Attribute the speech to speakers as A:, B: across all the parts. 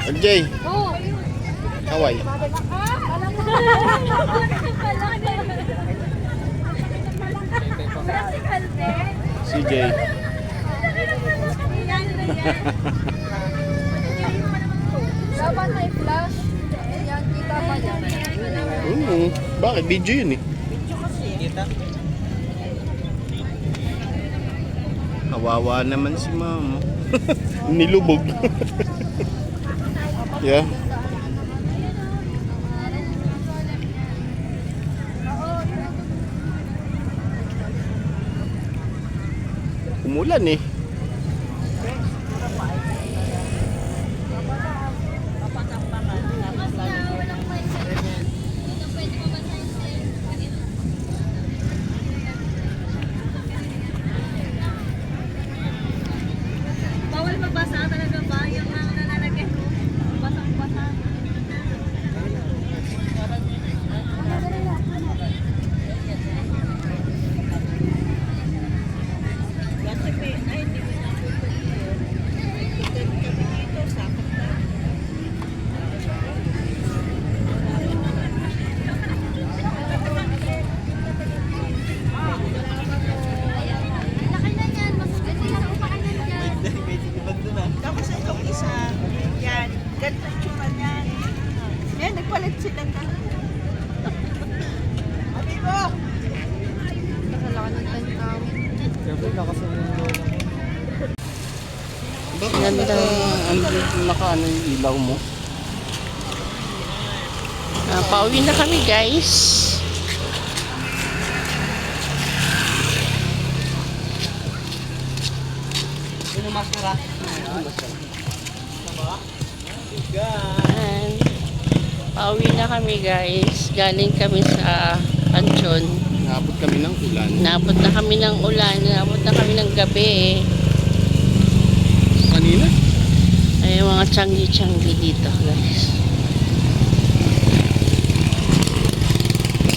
A: LJ,
B: Oo.
A: kaway. CJ.
B: Dapat may flash. Yan, kita pa yan.
A: Bakit? Video yun eh.
C: Kita?
A: Kawawa naman si mama. Nilubog. Yeah. Umulan eh.
B: Bawal mabasa talaga ba? Yung nalalagay mo. Basang-basa.
D: Tapos itong isa, yan, ganito yung tsura niyan. Yan, nagpalit sila na. Amigo!
B: Nakalakan ng tangkam.
A: Bakit naka-ano yung ilaw mo?
E: Pauwi na kami, guys.
C: Sino maskara?
E: Ayan. Pauwi na kami, guys. Galing kami sa Anchon.
A: Naabot kami ng ulan.
E: Naabot na kami ng ulan. Naabot na kami ng gabi.
A: Kanina?
E: Ay, mga tiyanggi-tiyanggi dito, guys.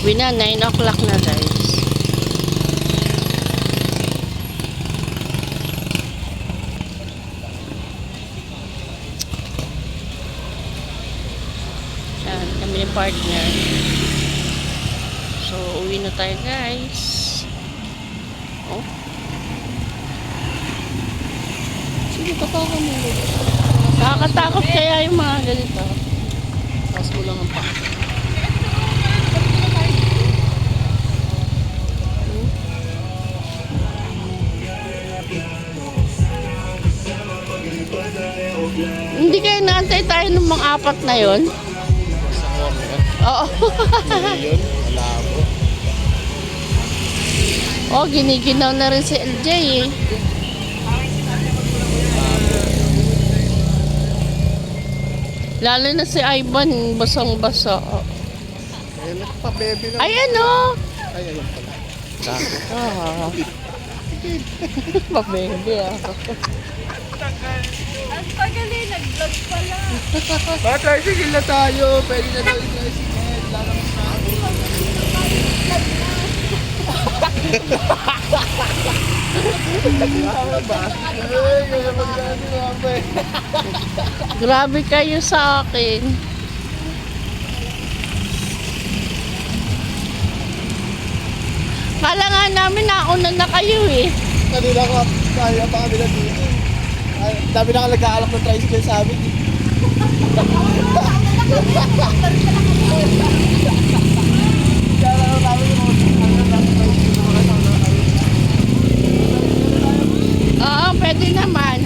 E: Uwi na, 9 o'clock na, guys. Yan, kami ni partner. So, uwi na tayo, guys. Oh.
A: Sige, tatawa mo.
E: Nakakatakot kaya yung mga ganito.
A: Taas mo lang ang paa.
E: Hindi kayo naantay tayo ng mga apat na yon.
A: Sa corner.
E: Oo.
A: Yun, malabo.
E: Oh, giniginaw na rin si LJ eh. Lalo na si Ivan, basang-basa.
A: Eh, nagpa-baby na.
E: Ay, ano?
A: Ay, ayun pala. Dako.
E: Ah. Pabebe ah.
B: Ang pagaling, nag-vlog pala.
C: Tricycle na tayo. Pwede na daw yung tricycle. Lalabas na ako. Tama ba? Ay, kaya magkano nga ba eh.
E: Grabe kayo sa akin. Kala nga namin nauna na kayo eh.
C: Kanina ko, kaya pa kami na dito. Ay, dami na nag-aalak ng tricycle sa amin. Kaya lang namin yung
E: Oo, pwede naman.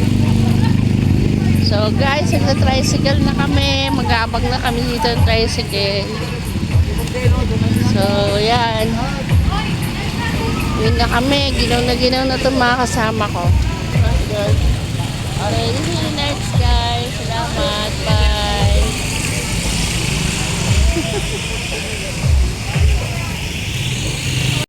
E: So guys, nagta-tricycle na kami. Mag-aabang na kami dito ng tricycle. So, yan. Yun na kami. Ginaw na itong mga kasama ko.